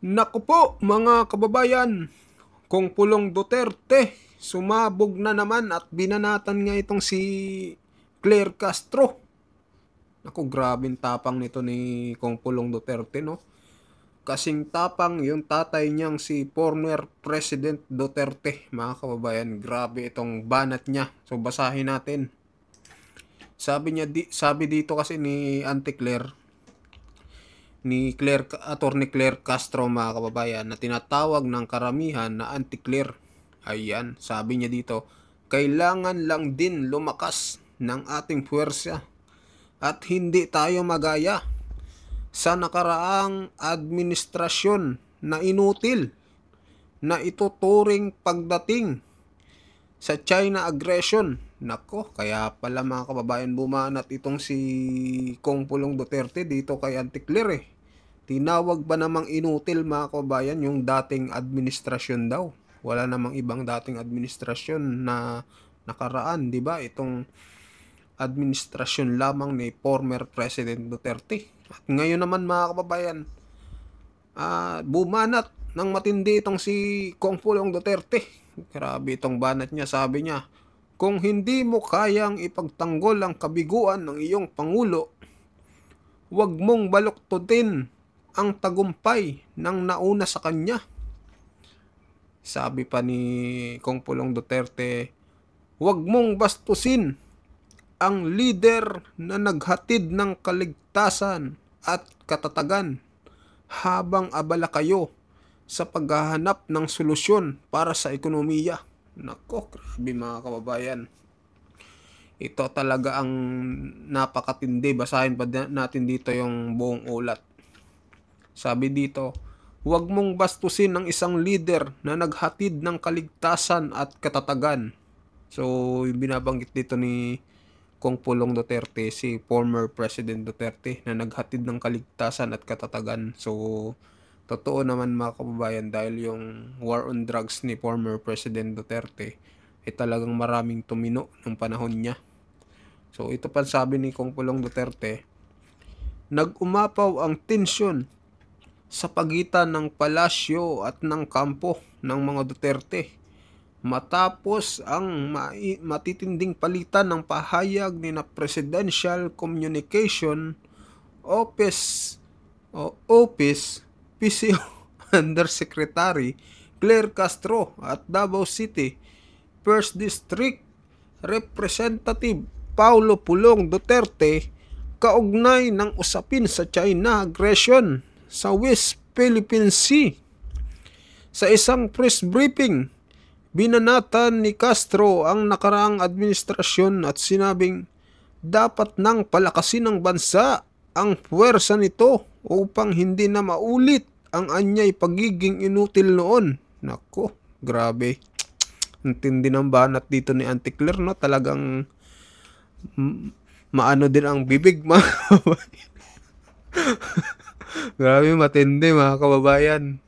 Naku po mga kababayan, kung Pulong Duterte, sumabog na naman at binanatan nga itong si Claire Castro. Naku, grabing tapang nito ni Kong Pulong Duterte, no? Kasing tapang yung tatay niyang si former President Duterte, mga kababayan. Grabe itong banat niya. So basahin natin. Sabi dito kasi ni Auntie Claire, Attorney Claire Castro, mga kababayan, na tinatawag ng karamihan na anti-Claire. Ayan, sabi niya dito, kailangan lang din lumakas ng ating puwersa at hindi tayo magaya sa nakaraang administrasyon na inutil na ituturing pagdating sa China aggression. Nako, kaya pala mga kababayan bumanat itong si Kong Pulong Duterte dito kay Auntie Claire eh. Tinawag ba namang inutil mga kababayan yung dating administrasyon daw? Wala namang ibang dating administrasyon na nakaraan, di ba? Itong administrasyon lamang ni former President Duterte. At ngayon naman mga kababayan, bumanat ng matindi itong si Kong Pulong Duterte. Grabe itong banat niya, sabi niya, kung hindi mo kayang ipagtanggol ang kabiguan ng iyong Pangulo, huwag mong baluktutin ang tagumpay ng nauna sa kanya. Sabi pa ni Kong Pulong Duterte, huwag mong bastusin ang leader na naghatid ng kaligtasan at katatagan habang abala kayo sa paghahanap ng solusyon para sa ekonomiya. Nako, grabe mga kababayan. Ito talaga ang napakatindi. Basahin pa natin dito yung buong ulat. Sabi dito, huwag mong bastusin ng isang leader na naghatid ng kaligtasan at katatagan. So, yung binabanggit dito ni Kong Pulong Duterte, si former President Duterte, na naghatid ng kaligtasan at katatagan. So, totoo naman mga kababayan, dahil yung war on drugs ni former President Duterte ay talagang maraming tumino ng panahon niya. So, ito pa sabi ni Kong Pulong Duterte, nag-umapaw ang tensyon sa pagitan ng palasyo at ng kampo ng mga Duterte matapos ang matitinding palitan ng pahayag ni na Presidential Communication Office PCO Undersecretary Claire Castro at Davao City 1st District Representative Paulo Pulong Duterte kaugnay ng usapin sa China aggression sa West Philippine Sea. Sa isang press briefing, binanatan ni Castro ang nakaraang administrasyon at sinabing dapat nang palakasin ng bansa ang puwersa nito upang hindi na maulit ang anyay pagiging inutil noon. Nako, grabe. Ang tindi ng banat dito ni Auntie Claire, no? Talagang maano din ang bibig, mga kababayan. Grabe, matindi mga kababayan.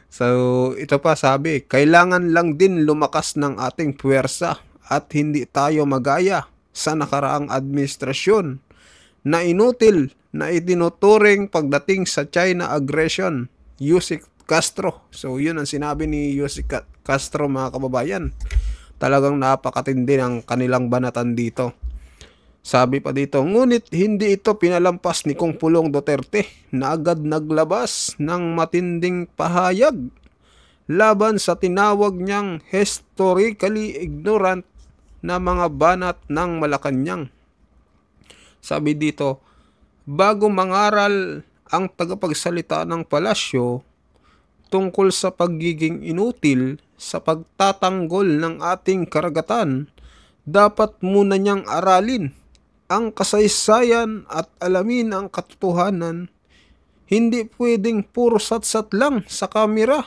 So, ito pa sabi, kailangan lang din lumakas ng ating puwersa at hindi tayo magaya sa nakaraang administrasyon na inutil na itinuturing pagdating sa China aggression. Yusik Castro. So, yun ang sinabi ni Yusik Castro mga kababayan. Talagang napakatindi ng kanilang banatan dito. Sabi pa dito, ngunit hindi ito pinalampas ni Kong Pulong Duterte na agad naglabas ng matinding pahayag laban sa tinawag niyang historically ignorant na mga banat ng Malacanang. Sabi dito, bago mangaral ang tagapagsalita ng palasyo tungkol sa pagiging inutil sa pagtatanggol ng ating karagatan, dapat muna niyang aralin ang kasaysayan at alamin ang katotohanan. Hindi pwedeng puro satsat lang sa kamera.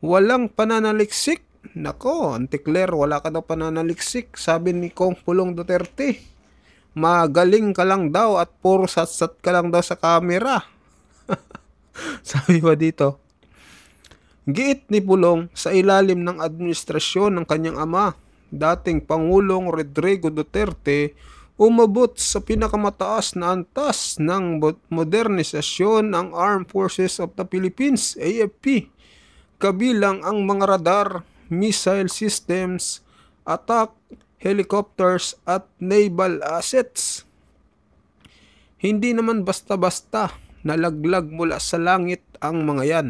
Walang pananaliksik. Nako, Auntie Claire, wala ka daw pananaliksik, sabi ni Kong Pulong Duterte. Magaling ka lang daw at puro satsat ka lang daw sa kamera. Sabi pa dito, giit ni Pulong sa ilalim ng administrasyon ng kanyang ama, dating Pangulong Rodrigo Duterte, umabot sa pinakamataas na antas ng modernisasyon ang Armed Forces of the Philippines, AFP, kabilang ang mga radar, missile systems, attack helicopters at naval assets. Hindi naman basta-basta nalaglag mula sa langit ang mga yan.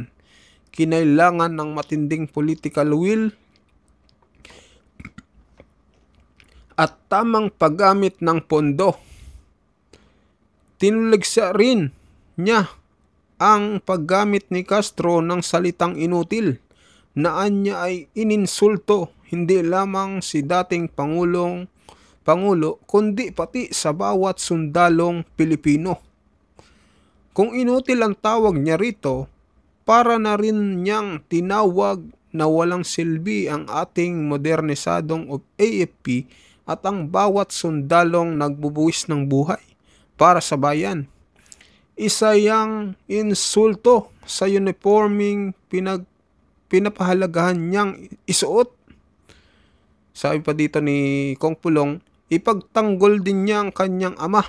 Kinailangan ng matinding political will at tamang paggamit ng pondo. Tinuligsa rin niya ang paggamit ni Castro ng salitang inutil na anya ay ininsulto hindi lamang si dating Pangulo kundi pati sa bawat sundalong Pilipino. Kung inutil ang tawag niya rito, para na rin niyang tinawag na walang silbi ang ating modernisadong AFP at ang bawat sundalong nagbubuwis ng buhay para sa bayan. Isa yang insulto sa uniforming pinapahalagahan niyang isuot. Sabi pa dito ni Kong Pulong, ipagtanggol din niya ang kanyang ama.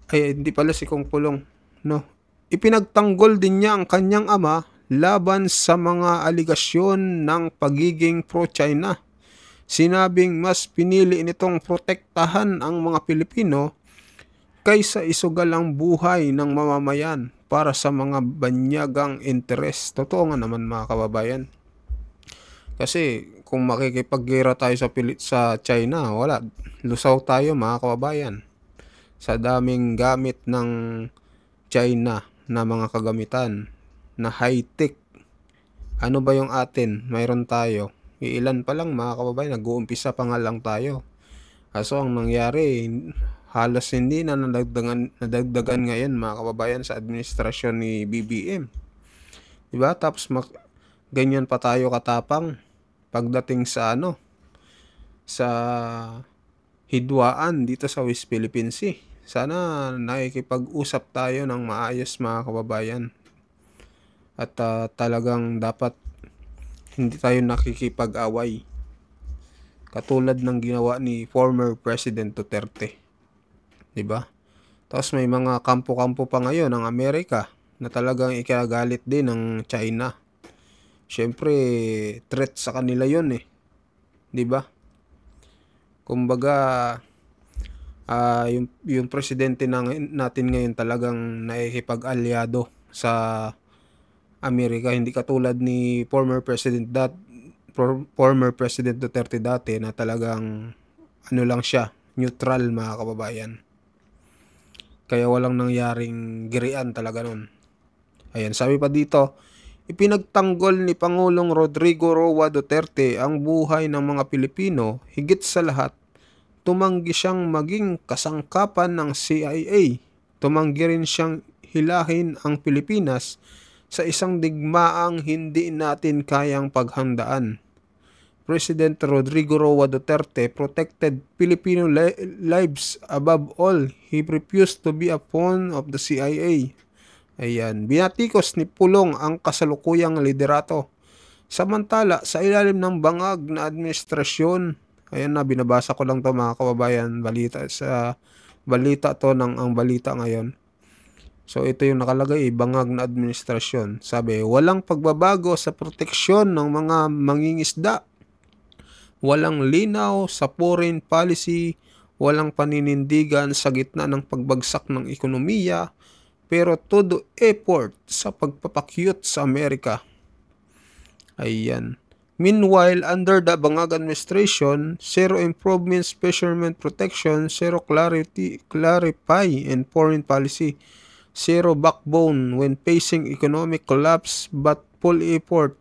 Ay, hindi pala si Kong Pulong. No. Ipinagtanggol din niya ang kanyang ama laban sa mga aligasyon ng pagiging pro-China. Sinabing mas pinili nitong protektahan ang mga Pilipino kaysa isugal ang buhay ng mamamayan para sa mga banyagang interes. Totoo nga naman mga kababayan. Kasi kung makikipaggera tayo sa China, wala. Lusaw tayo mga kababayan. Sa daming gamit ng China na mga kagamitan na high-tech. Ano ba yung atin? Mayroon tayo. Ilan pa lang mga kababayan, nag-uumpisa pa nga lang tayo. Kaso ang nangyari, halos hindi na nadagdagan ngayon mga kababayan sa administrasyon ni BBM. Diba? Tapos ganyan pa tayo katapang pagdating sa sa hidwaan dito sa West Philippine Sea. Sana nakikipag-usap tayo ng maayos mga kababayan. At talagang dapat hindi tayo nakikipag-away. Katulad ng ginawa ni former President Duterte. Diba? Tapos may mga kampo-kampo pa ngayon ng Amerika na talagang ikagalit din ng China. Siyempre, threat sa kanila yun eh. Diba? Kumbaga, yung presidente natin ngayon talagang nakikipag-alyado sa Amerika. Hindi katulad ni former President Duterte dati na talagang lang siya, neutral mga kababayan. Kaya walang nangyaring girian talaga nun. Ayan, sabi pa dito, ipinagtanggol ni Pangulong Rodrigo Roa Duterte ang buhay ng mga Pilipino, higit sa lahat, tumanggi siyang maging kasangkapan ng CIA. Tumanggi rin siyang hilahin ang Pilipinas sa isang digmaang hindi natin kayang paghandaan. President Rodrigo Roa Duterte protected Filipino lives above all. He refused to be a pawn of the CIA. Ayan, binatikos ni Pulong ang kasalukuyang liderato. Samantala, sa ilalim ng bangag na administrasyon, ayan na, binabasa ko lang to mga kababayan, balita to ng ang balita ngayon. So ito yung nakalagay, bangag na administrasyon. Sabi, walang pagbabago sa proteksyon ng mga mangingisda. Walang linaw sa foreign policy, walang paninindigan sa gitna ng pagbagsak ng ekonomiya, pero todo effort sa pagpapakyut sa Amerika. Ayan. Meanwhile, under the Bangag administration, zero improvements, fishermen protection, zero clarify in foreign policy, zero backbone when facing economic collapse, but full effort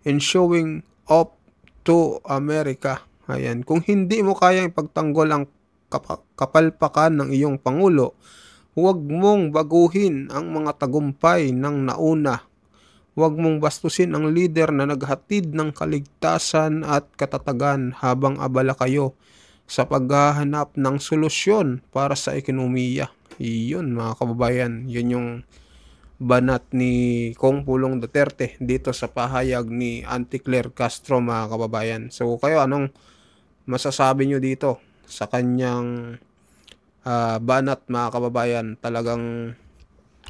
in showing up to America. Ayan. Kung hindi mo kayang ipagtanggol ang kapalpakan ng iyong Pangulo, huwag mong baguhin ang mga tagumpay ng nauna. Huwag mong bastusin ang leader na naghatid ng kaligtasan at katatagan habang abala kayo sa paghahanap ng solusyon para sa ekonomiya. Iyon mga kababayan, yun yung banat ni Kong Pulong Duterte dito sa pahayag ni Auntie Claire Castro mga kababayan. So kayo, anong masasabi nyo dito? sa kanyang banat mga kababayan. Talagang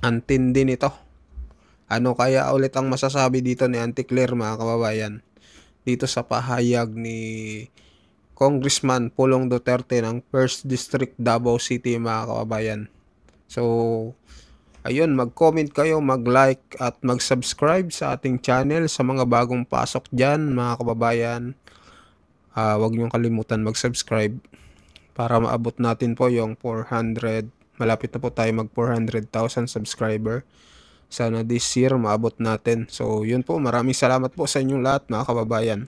antindi nito. Ano kaya ulit ang masasabi dito ni Auntie Claire mga kababayan? Dito sa pahayag ni Congressman Pulong Duterte ng 1st District Davao City mga kababayan. So, ayun, mag-comment kayo, mag-like at mag-subscribe sa ating channel. Sa mga bagong pasok dyan mga kababayan, huwag niyong kalimutan mag-subscribe para maabot natin po yung 400. Malapit na po tayo mag 400,000 subscriber. Sana this year maabot natin. So, yun po. Maraming salamat po sa inyong lahat mga kababayan.